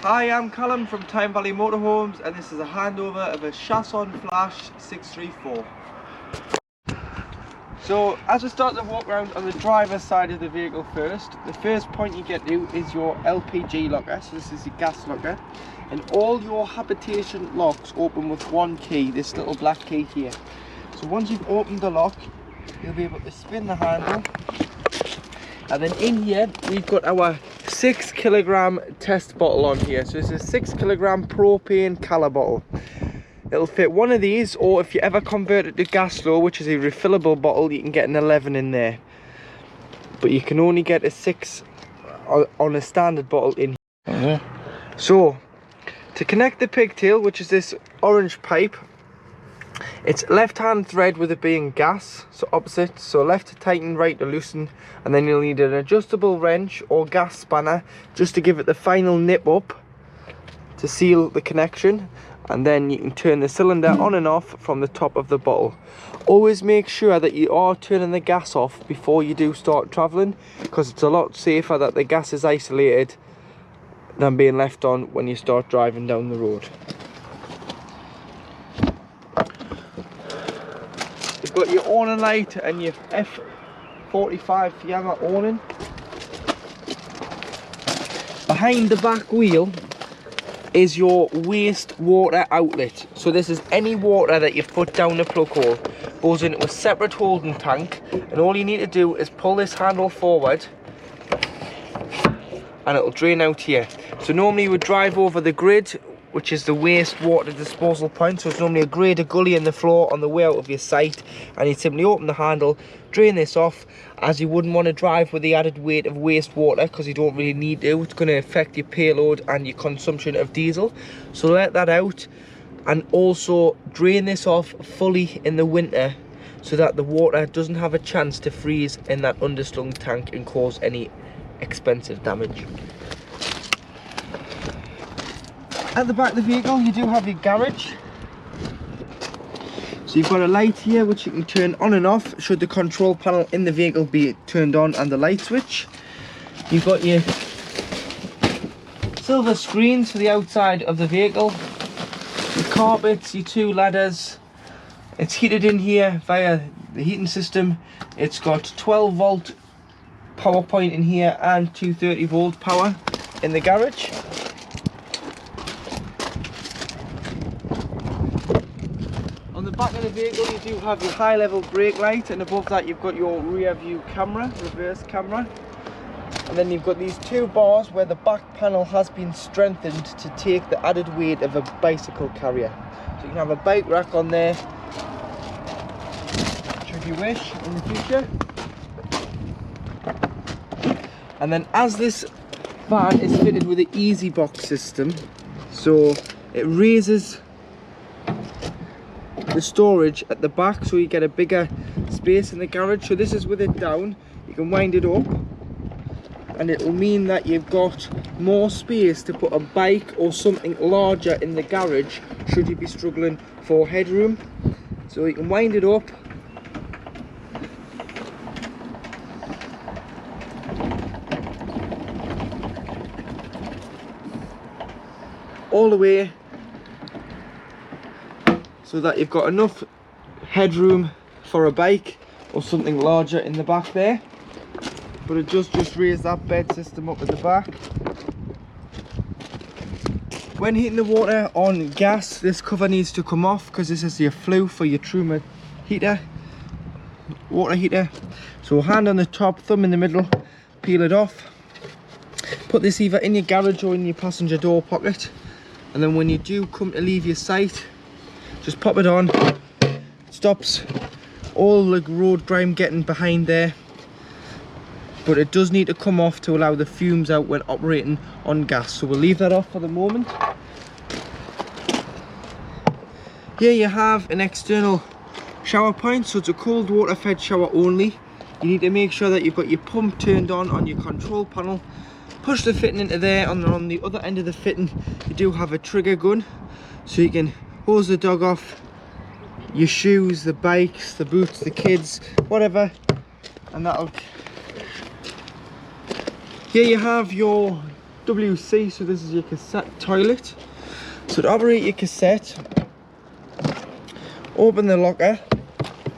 Hi, I'm Callum from Tyne Valley Motorhomes, and this is a handover of a Chausson Flash 634. So as we start to walk around on the driver's side of the vehicle first, the first point you get to is your LPG locker. So this is your gas locker, and all your habitation locks open with one key, this little black key here. So once you've opened the lock, you'll be able to spin the handle, and then in here we've got our 6 kilogram test bottle on here. So it's a 6 kilogram propane colour bottle. It'll fit one of these, or if you ever convert it to gas flow, which is a refillable bottle, you can get an 11 in there. But you can only get a 6 on a standard bottle in here. So to connect the pigtail, which is this orange pipe, it's left hand thread with it being gas, so opposite, so left to tighten, right to loosen, and then you'll need an adjustable wrench or gas spanner just to give it the final nip up to seal the connection, and then you can turn the cylinder on and off from the top of the bottle. Always make sure that you are turning the gas off before you do start travelling, because it's a lot safer that the gas is isolated than being left on when you start driving down the road. You've got your awning light and your F45 Fiamma awning. Behind the back wheel is your waste water outlet. So this is any water that you've put down the plug hole, goes into a separate holding tank, and all you need to do is pull this handle forward and it'll drain out here. So normally you would drive over the grid, which is the waste water disposal point. So it's normally a grade of gully in the floor on the way out of your site, and you simply open the handle, drain this off, as you wouldn't want to drive with the added weight of waste water, because you don't really need to. It's going to affect your payload and your consumption of diesel. So let that out, and also drain this off fully in the winter so that the water doesn't have a chance to freeze in that underslung tank and cause any expensive damage. At the back of the vehicle you do have your garage. So you've got a light here which you can turn on and off should the control panel in the vehicle be turned on, and the light switch. You've got your silver screens for the outside of the vehicle, your carpets, your 2 ladders. It's heated in here via the heating system. It's got 12 volt power point in here and 230 volt power in the garage. On the back of the vehicle you do have your high level brake light, and above that you've got your rear view camera, reverse camera. And then you've got these 2 bars where the back panel has been strengthened to take the added weight of a bicycle carrier. So you can have a bike rack on there should you wish in the future. And then as this van is fitted with the easy box system, so it raises the storage at the back so you get a bigger space in the garage. So this is with it down, you can wind it up, and it will mean that you've got more space to put a bike or something larger in the garage should you be struggling for headroom. So you can wind it up, all the way, so that you've got enough headroom for a bike or something larger in the back there. But it does just raise that bed system up at the back. When heating the water on gas, this cover needs to come off, because this is your flue for your Truma heater, water heater. So hand on the top, thumb in the middle, peel it off. Put this either in your garage or in your passenger door pocket, and then when you do come to leave your site, just pop it on. It stops all the road grime getting behind there, but it does need to come off to allow the fumes out when operating on gas. So we'll leave that off for the moment. Here you have an external shower point, so it's a cold water fed shower only. You need to make sure that you've got your pump turned on your control panel. Push the fitting into there, and on the other end of the fitting you do have a trigger gun, so you can hose the dog off, your shoes, the bikes, the boots, the kids, whatever, and that'll... Here you have your WC, so this is your cassette toilet. So to operate your cassette, open the locker,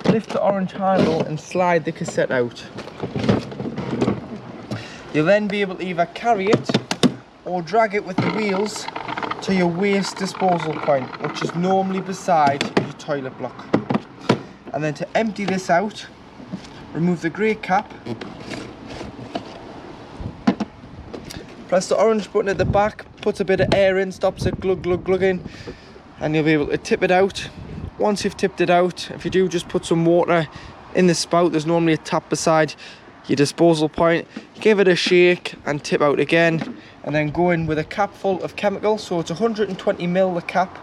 lift the orange handle and slide the cassette out. You'll then be able to either carry it or drag it with the wheels to your waste disposal point, which is normally beside your toilet block. And then to empty this out, remove the grey cap, press the orange button at the back, puts a bit of air in, stops it glugging, and you'll be able to tip it out. Once you've tipped it out, if you do, just put some water in the spout. There's normally a tap beside your disposal point. Give it a shake and tip out again, and then go in with a cap full of chemical. So it's 120 ml the cap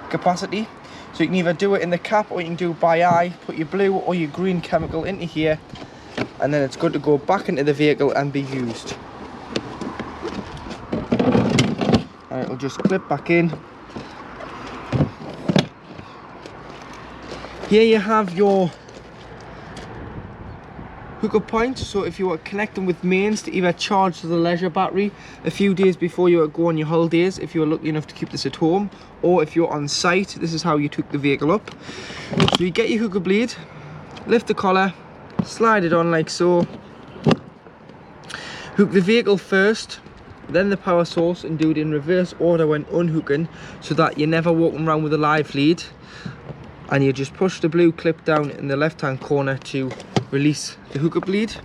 capacity, so you can either do it in the cap or you can do it by eye. Put your blue or your green chemical into here, and then it's good to go back into the vehicle and be used. And it'll just clip back in. Here you have your hookup point. So if you are connecting with mains to either charge the leisure battery a few days before you go on your holidays, if you're lucky enough to keep this at home, or if you're on site, this is how you hook the vehicle up. So you get your hookup bleed, lift the collar, slide it on like so, hook the vehicle first, then the power source, and do it in reverse order when unhooking, so that you're never walking around with a live lead. And you just push the blue clip down in the left hand corner to release the hookup lead.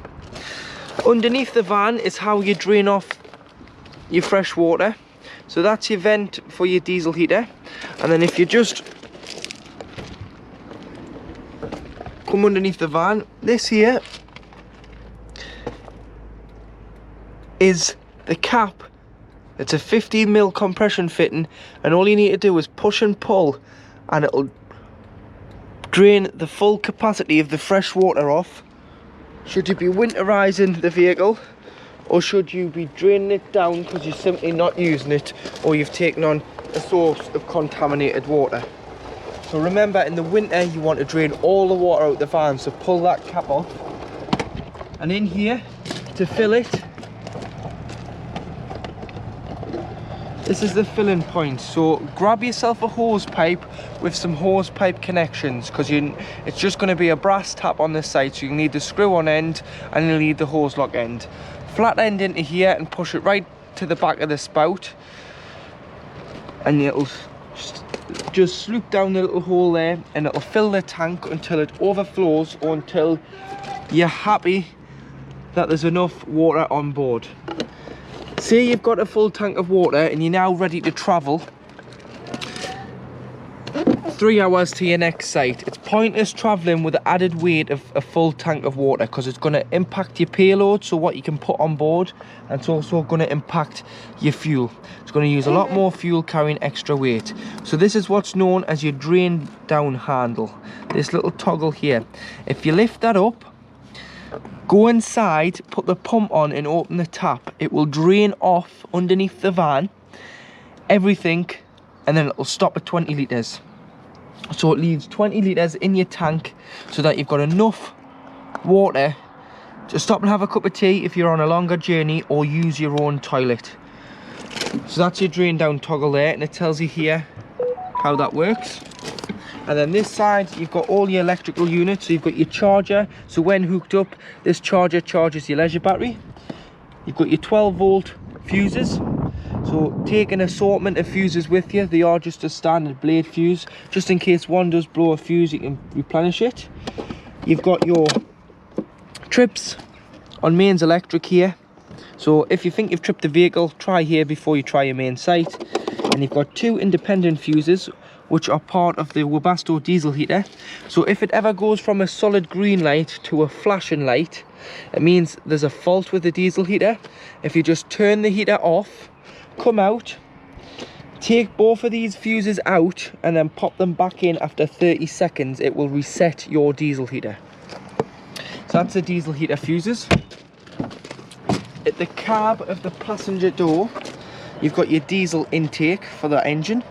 Underneath the van is how you drain off your fresh water. So that's your vent for your diesel heater. And then if you just come underneath the van, this here is the cap. It's a 15 ml compression fitting, and all you need to do is push and pull, and it'll drain the full capacity of the fresh water off. Should you be winterizing the vehicle, or should you be draining it down because you're simply not using it, or you've taken on a source of contaminated water. So remember, in the winter you want to drain all the water out the van, so pull that cap off. And in here, to fill it, this is the filling point. So grab yourself a hose pipe with some hose pipe connections, because it's just going to be a brass tap on this side, so you need the screw on end and you'll need the hose lock end. Flat end into here and push it right to the back of the spout, and it'll just sloop down the little hole there, and it'll fill the tank until it overflows, or until you're happy that there's enough water on board. Say you've got a full tank of water and you're now ready to travel 3 hours to your next site. It's pointless travelling with the added weight of a full tank of water, because it's going to impact your payload, so what you can put on board, and it's also going to impact your fuel. It's going to use a lot more fuel carrying extra weight. So this is what's known as your drain down handle, this little toggle here. If you lift that up, go inside, put the pump on and open the tap, it will drain off underneath the van everything, and then it'll stop at 20 litres. So it leaves 20 litres in your tank, so that you've got enough water to stop and have a cup of tea if you're on a longer journey, or use your own toilet. So that's your drain down toggle there, and it tells you here how that works. And then this side, you've got all your electrical units. So you've got your charger. So when hooked up, this charger charges your leisure battery. You've got your 12 volt fuses. So take an assortment of fuses with you. They are just a standard blade fuse. Just in case one does blow a fuse, you can replenish it. You've got your trips on mains electric here. So if you think you've tripped the vehicle, try here before you try your main site. And you've got 2 independent fuses, which are part of the Webasto diesel heater. So if it ever goes from a solid green light to a flashing light, it means there's a fault with the diesel heater. If you just turn the heater off, come out, take both of these fuses out, and then pop them back in after 30 seconds, it will reset your diesel heater. So that's the diesel heater fuses. At the cab of the passenger door, you've got your diesel intake for the engine.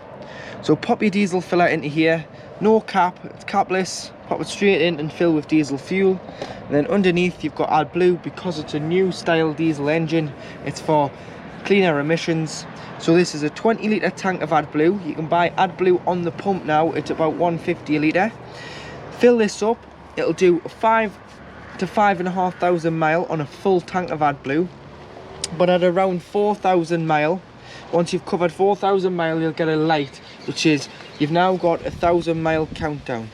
So pop your diesel filler into here, no cap, it's capless, pop it straight in and fill with diesel fuel. And then underneath you've got AdBlue, because it's a new style diesel engine, it's for clean air emissions. So this is a 20 litre tank of AdBlue. You can buy AdBlue on the pump now. It's about £1.50 a litre. Fill this up. It'll do 5 to 5,500 mile on a full tank of AdBlue. But at around 4,000 mile, once you've covered 4,000 mile, you'll get a light, which is you've now got a 1,000 mile countdown.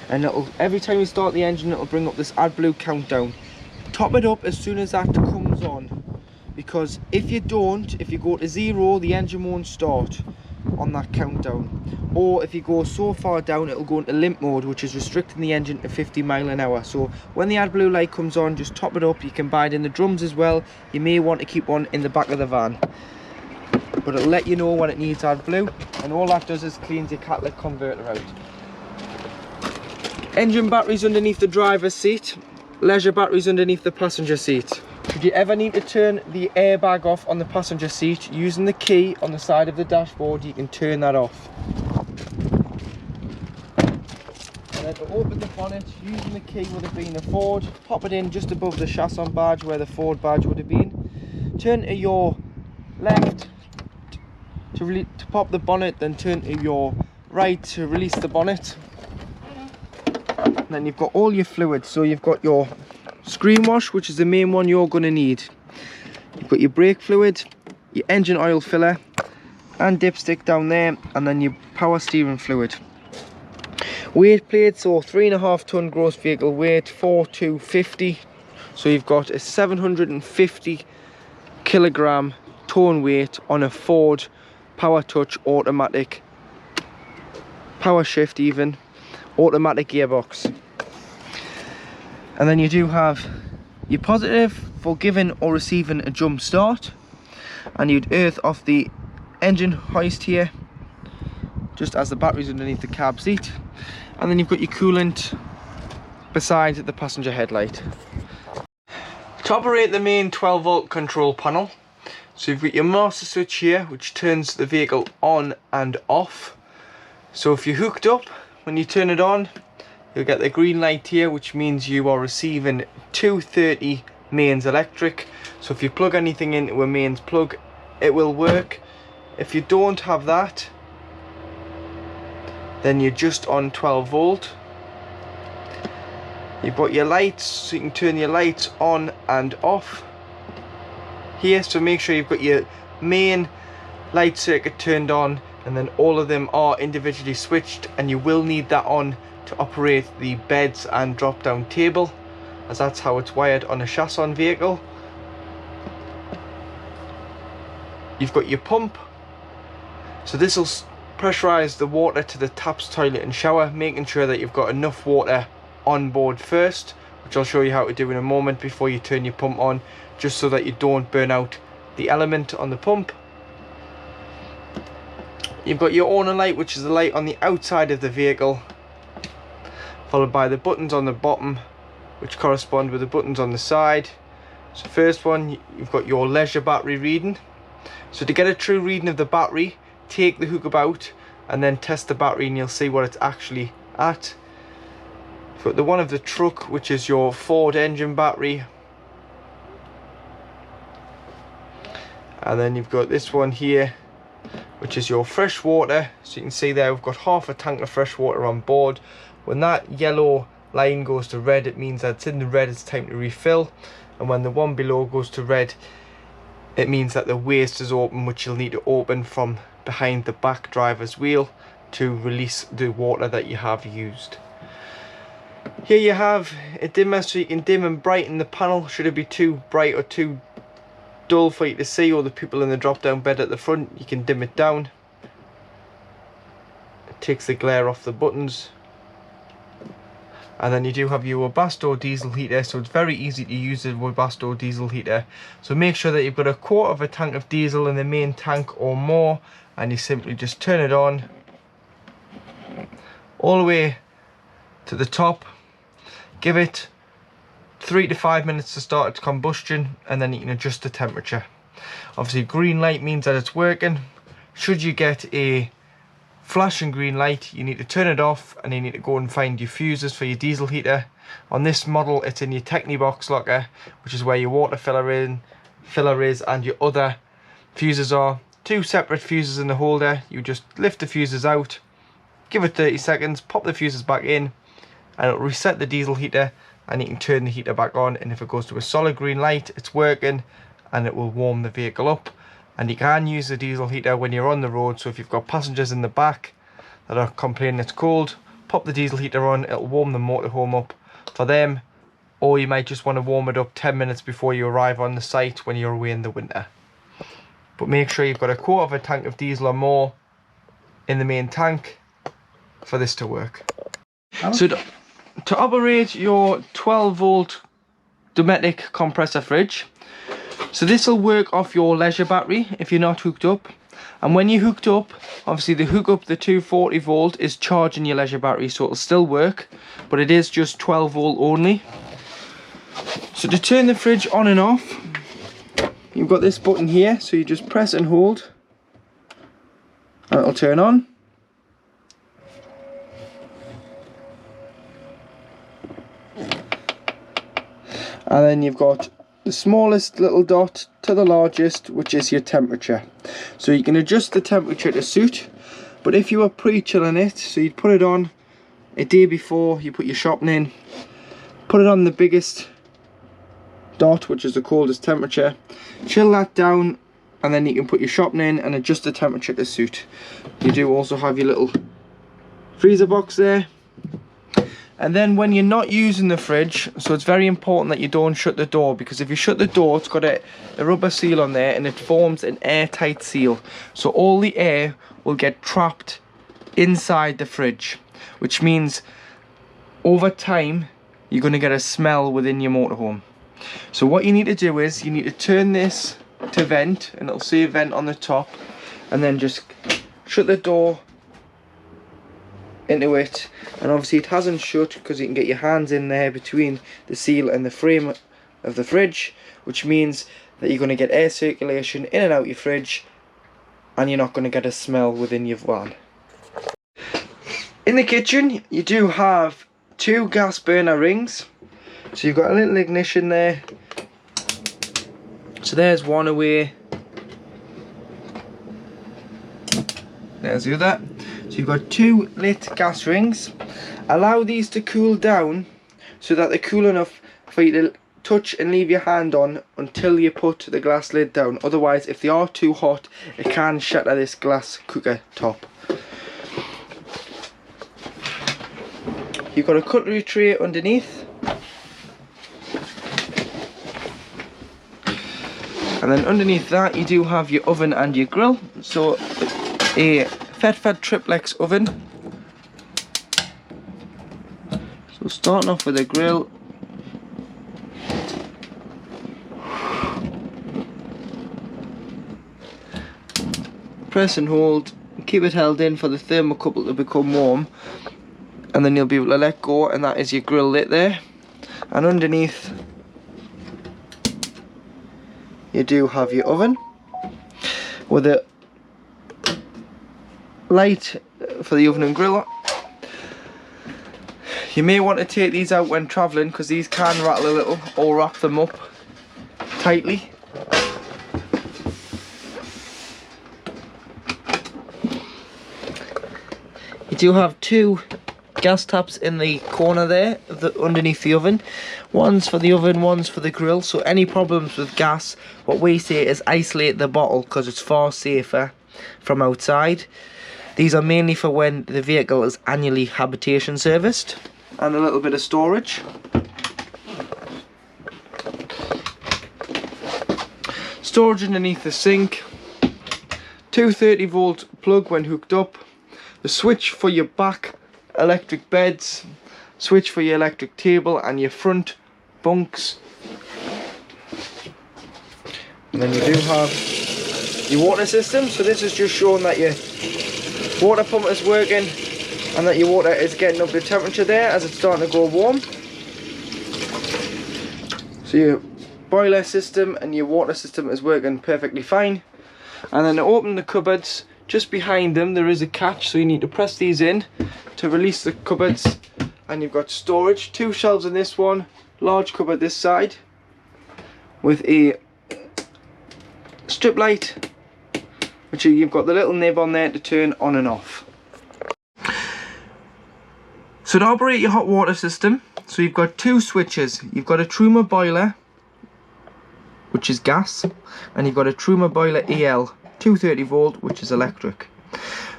And every time you start the engine, it'll bring up this AdBlue countdown. Top it up as soon as that comes on, because if you don't, if you go to 0, the engine won't start on that countdown. Or if you go so far down, it'll go into limp mode, which is restricting the engine to 50 mile an hour. So when the AdBlue light comes on, just top it up. You can buy it in the drums as well. You may want to keep one in the back of the van, but it'll let you know when it needs AdBlue, and all that does is cleans your catalytic converter out. Engine batteries underneath the driver's seat, leisure batteries underneath the passenger seat. If you ever need to turn the airbag off on the passenger seat, using the key on the side of the dashboard, you can turn that off. And then to open the bonnet, using the key would have been a Ford, pop it in just above the Chausson badge where the Ford badge would have been. Turn to your left to pop the bonnet, then turn to your right to release the bonnet. And then you've got all your fluids. So you've got your screen wash, which is the main one you're going to need. You've got your brake fluid, your engine oil filler and dipstick down there, and then your power steering fluid. Weight plate, so 3.5 ton gross vehicle weight, 4250. So you've got a 750 kilogram tone weight on a Ford power touch automatic, power shift even, automatic gearbox. And then you do have your positive for giving or receiving a jump start, and you'd earth off the engine hoist here just as the battery's underneath the cab seat. And then you've got your coolant beside the passenger headlight. To operate the main 12 volt control panel, so you've got your master switch here, which turns the vehicle on and off. So if you're hooked up, when you turn it on, you'll get the green light here, which means you are receiving 230 mains electric. So if you plug anything into a mains plug, it will work. If you don't have that, then you're just on 12 volt. You've got your lights, so you can turn your lights on and off here. So make sure you've got your main light circuit turned on, and then all of them are individually switched, and you will need that on to operate the beds and drop down table, as that's how it's wired on a Chausson vehicle. You've got your pump, so this will pressurize the water to the taps, toilet and shower, making sure that you've got enough water on board first, which I'll show you how to do in a moment before you turn your pump on, just so that you don't burn out the element on the pump. You've got your owner light, which is the light on the outside of the vehicle, followed by the buttons on the bottom, which correspond with the buttons on the side. So first one, you've got your leisure battery reading. So to get a true reading of the battery, take the hookup out and then test the battery, and you'll see what it's actually at. You've got the one of the truck, which is your Ford engine battery. And then you've got this one here, which is your fresh water. So you can see there we've got half a tank of fresh water on board. When that yellow line goes to red, it means that it's in the red, it's time to refill. And when the one below goes to red, it means that the waste is open, which you'll need to open from behind the back driver's wheel to release the water that you have used. Here you have a dimmer, so you can dim and brighten the panel should it be too bright or too dull for you to see, or the people in the drop down bed at the front. You can dim it down. It takes the glare off the buttons. And then you do have your Webasto diesel heater, so it's very easy to use the Webasto diesel heater. So make sure that you've got a quarter of a tank of diesel in the main tank or more, and you simply just turn it on all the way to the top. Give it 3 to 5 minutes to start its combustion, and then you can adjust the temperature. Obviously green light means that it's working. Should you get a flashing green light, you need to turn it off, and you need to go and find your fuses for your diesel heater. On this model, it's in your Technibox locker, which is where your water filler is, and your other fuses are. 2 separate fuses in the holder. You just lift the fuses out, give it 30 seconds, pop the fuses back in, and it'll reset the diesel heater, and you can turn the heater back on, and if it goes to a solid green light, it's working and it will warm the vehicle up. And you can use the diesel heater when you're on the road, so if you've got passengers in the back that are complaining it's cold, pop the diesel heater on, it'll warm the motorhome up for them. Or you might just want to warm it up 10 minutes before you arrive on the site when you're away in the winter. But make sure you've got a quarter of a tank of diesel or more in the main tank for this to work. So to operate your 12 volt Dometic compressor fridge, so this will work off your leisure battery if you're not hooked up. And when you're hooked up, obviously the hookup, the 240 volt, is charging your leisure battery, so it'll still work, but it is just 12 volt only. So to turn the fridge on and off, you've got this button here, so you just press and hold and it'll turn on. And then you've got the smallest little dot to the largest, which is your temperature. So you can adjust the temperature to suit, but if you were pre-chilling it, so you'd put it on a day before you put your shopping in, put it on the biggest dot, which is the coldest temperature, chill that down, and then you can put your shopping in and adjust the temperature to suit. You do also have your little freezer box there. And then when you're not using the fridge, so it's very important that you don't shut the door, because if you shut the door, it's got a rubber seal on there and it forms an airtight seal, so all the air will get trapped inside the fridge, which means over time you're going to get a smell within your motorhome. So what you need to do is you need to turn this to vent, and it'll say vent on the top, and then just shut the door into it. And obviously it hasn't shut because you can get your hands in there between the seal and the frame of the fridge, which means that you're going to get air circulation in and out your fridge, and you're not going to get a smell within your van. In the kitchen you do have 2 gas burner rings. So you've got a little ignition there, so there's one away, there's the other. So you've got 2 lit gas rings. Allow these to cool down so that they're cool enough for you to touch and leave your hand on until you put the glass lid down. Otherwise, if they are too hot, it can shatter this glass cooker top. You've got a cutlery tray underneath. And then underneath that you do have your oven and your grill. So a fed triplex oven. So starting off with a grill. Press and hold, keep it held in for the thermocouple to become warm, and then you'll be able to let go, and that is your grill lit there. And underneath you do have your oven with a light for the oven and grill. You may want to take these out when travelling because these can rattle a little, or wrap them up tightly. You do have 2 gas taps in the corner there, underneath the oven. One's for the oven, one's for the grill. So any problems with gas, what we say is isolate the bottle because it's far safer from outside. These are mainly for when the vehicle is annually habitation serviced. And a little bit of storage. Storage underneath the sink. 230 volt plug when hooked up. The switch for your back electric beds, switch for your electric table and your front bunks. And then you do have your water system. So this is just showing that your water pump is working and that your water is getting up the temperature there as it's starting to go warm. So your boiler system and your water system is working perfectly fine. And then to open the cupboards, just behind them there is a catch, so you need to press these in to release the cupboards. And you've got storage, 2 shelves in this one, large cupboard this side with a strip light which you've got the little nib on there to turn on and off. So to operate your hot water system, so you've got two switches. You've got a Truma boiler, which is gas, and you've got a Truma boiler EL 230 volt, which is electric.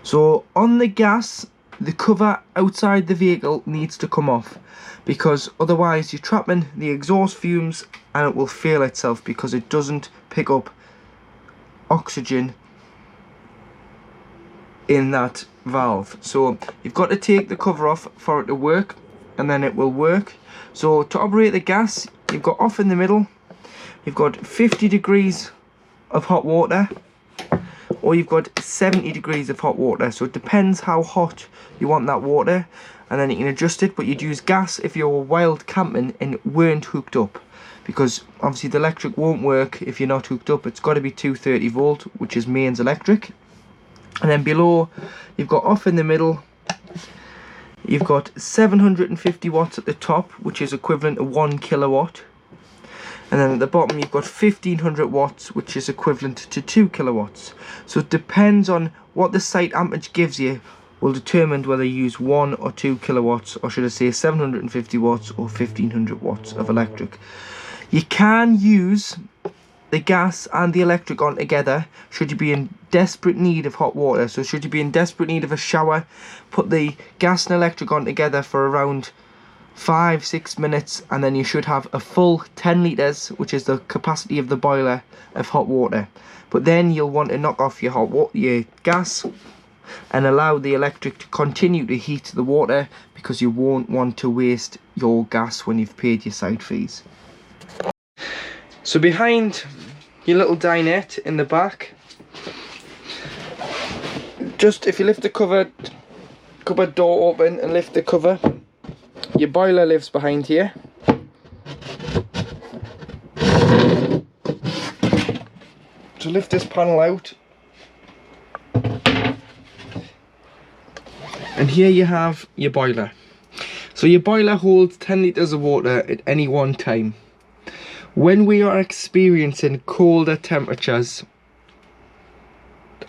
So on the gas, the cover outside the vehicle needs to come off, because otherwise you're trapping the exhaust fumes and it will fail itself because it doesn't pick up oxygen in that valve. So you've got to take the cover off for it to work, and then it will work. So to operate the gas, you've got off in the middle, you've got 50 degrees of hot water, or you've got 70 degrees of hot water. So it depends how hot you want that water, and then you can adjust it. But you'd use gas if you're wild camping and weren't hooked up, because obviously the electric won't work if you're not hooked up. It's got to be 230 volt, which is mains electric. And then below, you've got off in the middle, you've got 750 watts at the top, which is equivalent to 1 kilowatt. And then at the bottom, you've got 1500 watts, which is equivalent to 2 kilowatts. So it depends on what the site amperage gives you, will determine whether you use 1 or 2 kilowatts, or should I say 750 watts or 1500 watts of electric. You can use the gas and the electric on together should you be in desperate need of hot water. So should you be in desperate need of a shower, put the gas and electric on together for around 5-6 minutes, and then you should have a full 10 litres, which is the capacity of the boiler, of hot water. But then you'll want to knock off your your gas and allow the electric to continue to heat the water, because you won't want to waste your gas when you've paid your site fees. So behind your little dinette in the back, just if you lift the cupboard door open and lift the cover, your boiler lives behind here. So lift this panel out, and here you have your boiler. So your boiler holds 10 litres of water at any one time. When we are experiencing colder temperatures,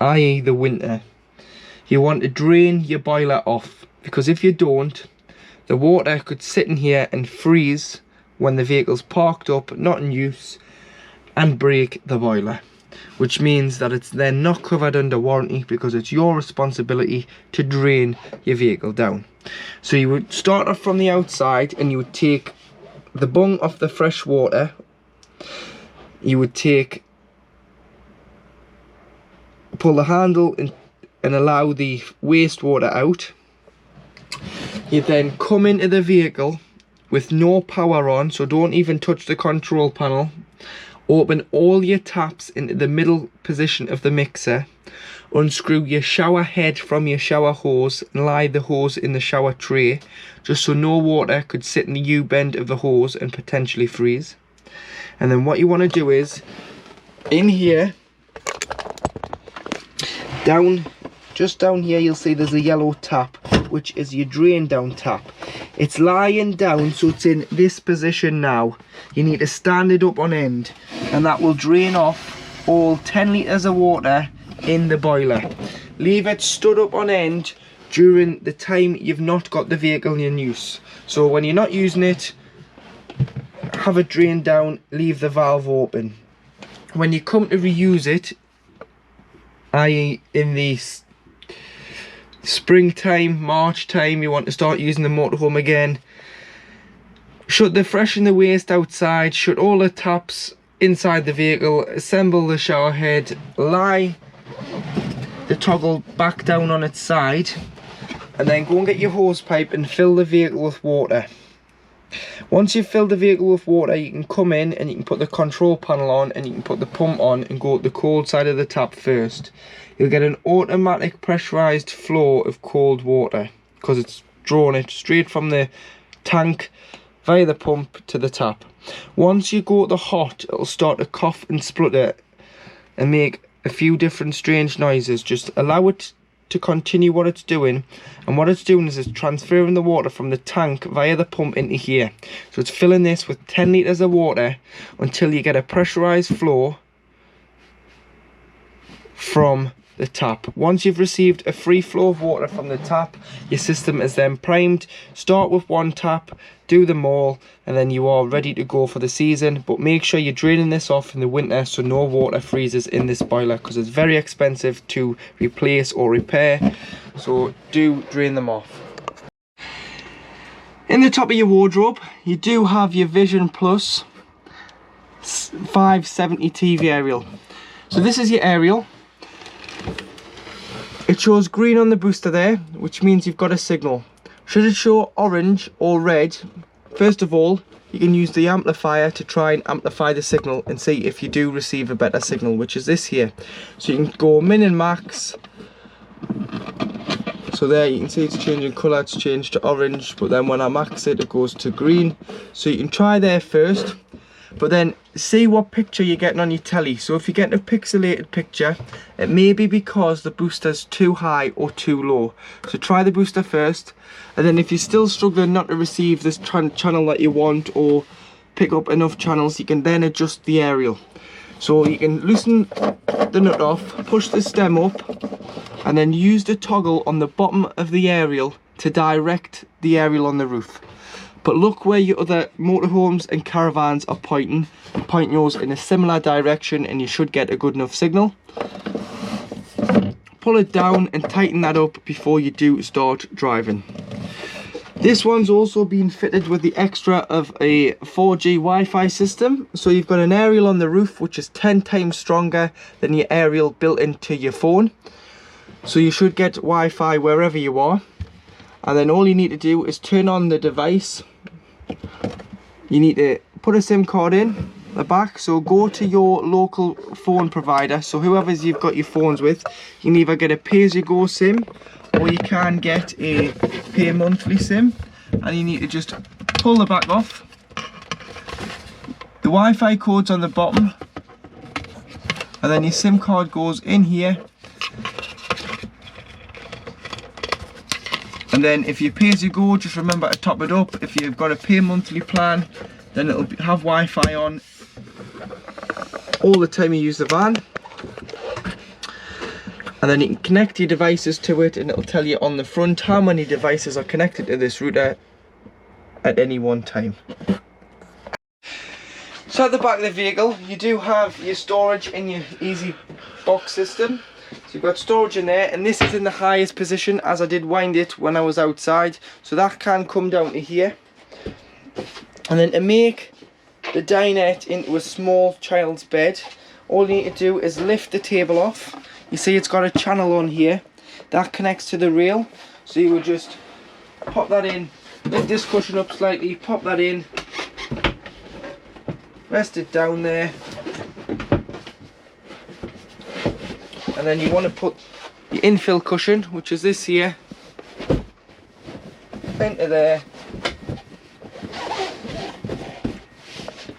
i.e. the winter, you want to drain your boiler off, because if you don't, the water could sit in here and freeze when the vehicle's parked up, not in use, and break the boiler, which means that it's then not covered under warranty, because it's your responsibility to drain your vehicle down. So you would start off from the outside, and you would take the bung off the fresh water. You would pull the handle and allow the wastewater out. You then come into the vehicle with no power on, so don't even touch the control panel. Open all your taps into the middle position of the mixer. Unscrew your shower head from your shower hose and lie the hose in the shower tray, just so no water could sit in the U-bend of the hose and potentially freeze. And then what you want to do is, in here, just down here, you'll see there's a yellow tap, which is your drain down tap. It's lying down, so it's in this position now. You need to stand it up on end, and that will drain off all 10 litres of water in the boiler. Leave it stood up on end during the time you've not got the vehicle in use. So when you're not using it, have it drained down, leave the valve open. When you come to reuse it, i.e. in the springtime, March time, you want to start using the motorhome again, shut the fresh and the waste outside, shut all the taps inside the vehicle, assemble the shower head, lie the toggle back down on its side, and then go and get your hose pipe and fill the vehicle with water. Once you've filled the vehicle with water, you can come in and you can put the control panel on, and you can put the pump on and go to the cold side of the tap first. You'll get an automatic pressurized flow of cold water, because it's drawn it straight from the tank via the pump to the tap. Once you go to hot, it'll start to cough and splutter and make a few different strange noises. Just allow it to continue what it's doing, and what it's doing is it's transferring the water from the tank via the pump into here. So it's filling this with 10 litres of water until you get a pressurized flow from the tap. Once you've received a free flow of water from the tap, your system is then primed. Start with one tap, do them all, and then you are ready to go for the season. But make sure you're draining this off in the winter so no water freezes in this boiler, because it's very expensive to replace or repair. So do drain them off. In the top of your wardrobe, you do have your Vision Plus 570 TV aerial. So this is your aerial. It shows green on the booster there, which means you've got a signal. Should it show orange or red, first of all, you can use the amplifier to try and amplify the signal and see if you do receive a better signal, which is this here. So you can go min and max. So there you can see it's changing colour, it's changed to orange, but then when I max it, it goes to green. So you can try there first, but then see what picture you're getting on your telly. So if you're getting a pixelated picture, it may be because the booster's too high or too low. So try the booster first, and then if you're still struggling not to receive this channel that you want or pick up enough channels, you can then adjust the aerial. So you can loosen the nut off, push the stem up, and then use the toggle on the bottom of the aerial to direct the aerial on the roof. But look where your other motorhomes and caravans are pointing. Point yours in a similar direction and you should get a good enough signal. Pull it down and tighten that up before you do start driving. This one's also been fitted with the extra of a 4G Wi-Fi system. So you've got an aerial on the roof which is 10 times stronger than your aerial built into your phone. So you should get Wi-Fi wherever you are. And then all you need to do is turn on the device. You need to put a SIM card in the back. So go to your local phone provider. So whoever's you've got your phones with, you can either get a pay-as-you-go SIM or you can get a pay monthly SIM. And you need to just pull the back off. The Wi-Fi code's on the bottom. And then your SIM card goes in here. And then if you pay as you go, just remember to top it up. If you've got a pay monthly plan, then it'll have Wi-Fi on all the time you use the van. And then you can connect your devices to it and it'll tell you on the front how many devices are connected to this router at any one time. So at the back of the vehicle, you do have your storage in your easy box system. So you've got storage in there, and this is in the highest position as I did wind it when I was outside. So that can come down to here. And then to make the dinette into a small child's bed, all you need to do is lift the table off. You see it's got a channel on here that connects to the rail. So you would just pop that in, lift this cushion up slightly, pop that in, rest it down there. And then you want to put your infill cushion, which is this here, into there.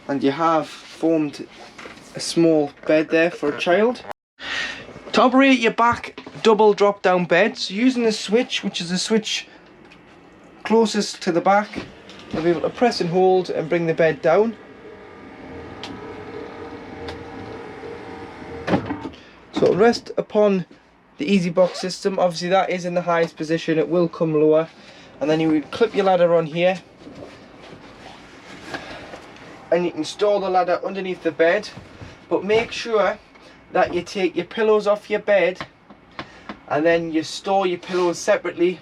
And you have formed a small bed there for a child. To operate your back double drop down bed, so using the switch, which is the switch closest to the back, you'll be able to press and hold and bring the bed down. So it'll rest upon the easy box system. Obviously that is in the highest position, it will come lower. And then you would clip your ladder on here. And you can store the ladder underneath the bed. But make sure that you take your pillows off your bed. And then you store your pillows separately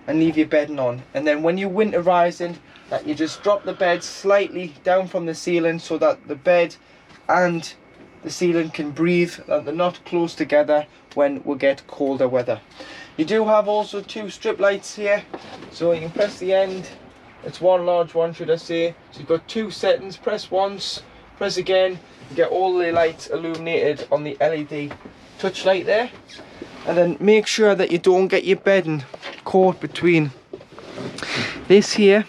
and leave your bedding on. And then when you're winterizing, that you just drop the bed slightly down from the ceiling so that the bed and the ceiling can breathe, and they're not close together when we get colder weather. You do have also two strip lights here, so you can press the end. It's one large one, should I say. So you've got two settings. Press once, press again, you get all the lights illuminated on the LED touch light there. And then make sure that you don't get your bedding caught between this here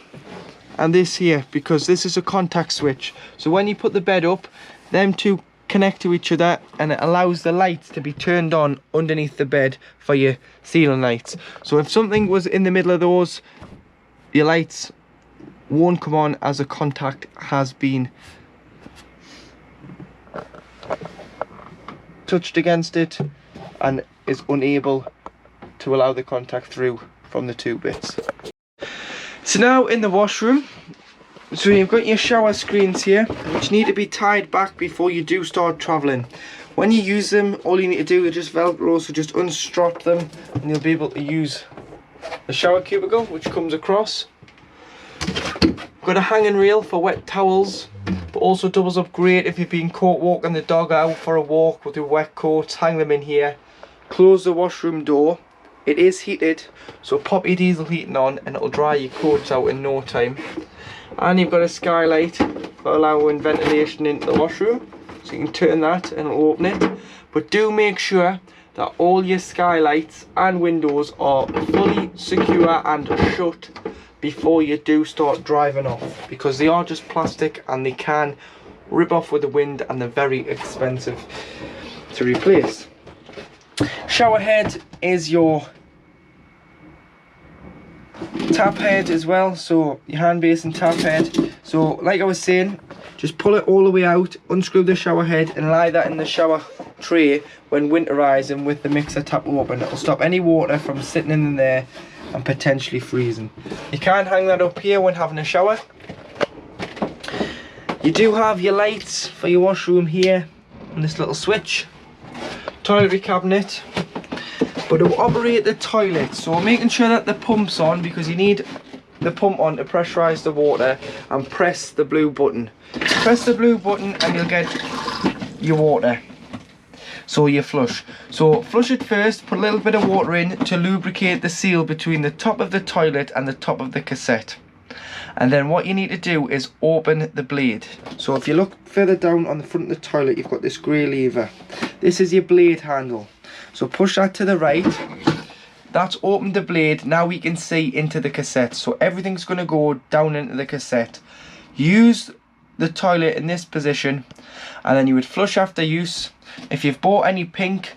and this here, because this is a contact switch. So when you put the bed up, them two connect to each other and it allows the lights to be turned on underneath the bed for your ceiling lights. So if something was in the middle of those, your lights won't come on as a contact has been touched against it, and is unable to allow the contact through from the two bits. So now in the washroom, so you've got your shower screens here, which need to be tied back before you do start travelling. When you use them, all you need to do is just Velcro, so just unstrap them and you'll be able to use the shower cubicle, which comes across. Got a hanging rail for wet towels, but also doubles up great if you've been caught walking the dog out for a walk with your wet coats. Hang them in here. Close the washroom door. It is heated, so pop your diesel heating on and it'll dry your coats out in no time. And you've got a skylight for allowing ventilation into the washroom, so you can turn that and it'll open it. But do make sure that all your skylights and windows are fully secure and shut before you do start driving off, because they are just plastic and they can rip off with the wind and they're very expensive to replace. Shower head is your tap head as well, so your hand basin tap head. So like I was saying, just pull it all the way out, unscrew the shower head and lie that in the shower tray when winterizing with the mixer tap open. It'll stop any water from sitting in there and potentially freezing. You can hang that up here when having a shower. You do have your lights for your washroom here and this little switch. Toiletry cabinet. But to operate the toilet, so making sure that the pump's on, because you need the pump on to pressurise the water, and press the blue button. Press the blue button and you'll get your water. So you flush. So flush it first, put a little bit of water in to lubricate the seal between the top of the toilet and the top of the cassette. And then what you need to do is open the blade. So if you look further down on the front of the toilet, you've got this grey lever. This is your blade handle. So push that to the right. That's opened the blade. Now we can see into the cassette. So everything's going to go down into the cassette. Use the toilet in this position and then you would flush after use. If you've bought any pink,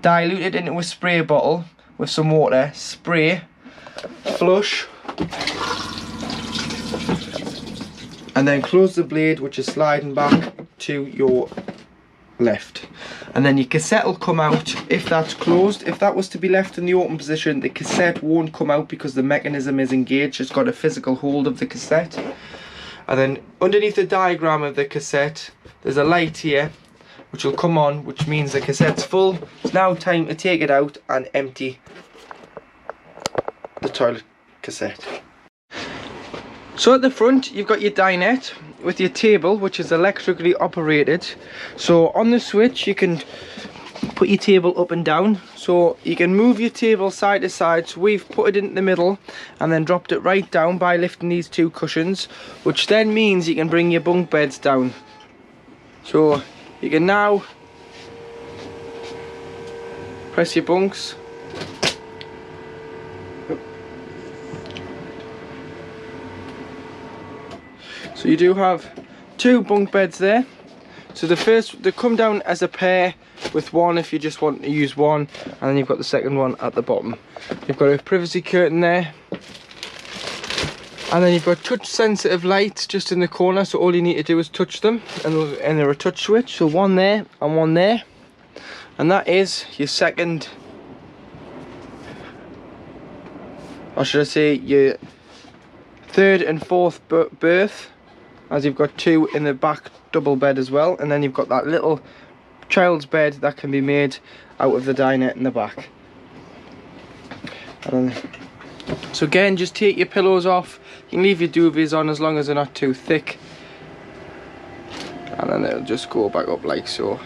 dilute it into a spray bottle with some water, spray, flush, and then close the blade, which is sliding back to your left. And then your cassette will come out if that's closed. If that was to be left in the open position, the cassette won't come out because the mechanism is engaged. It's got a physical hold of the cassette. And then underneath the diagram of the cassette, there's a light here which will come on, which means the cassette's full. It's now time to take it out and empty the toilet cassette. So at the front you've got your dinette with your table, which is electrically operated. So on the switch you can put your table up and down, so you can move your table side to side. So we've put it in the middle and then dropped it right down by lifting these two cushions, which then means you can bring your bunk beds down. So you can now press your bunks. So you do have two bunk beds there. So the first, they come down as a pair with one if you just want to use one, and then you've got the second one at the bottom. You've got a privacy curtain there, and then you've got touch sensitive lights just in the corner, so all you need to do is touch them and they're a touch switch. So one there and one there, and that is your second, or should I say your third and fourth berth, as you've got two in the back double bed as well. And then you've got that little child's bed that can be made out of the dinette in the back. And then, so again, just take your pillows off. You can leave your duvets on as long as they're not too thick, and then it'll just go back up like so.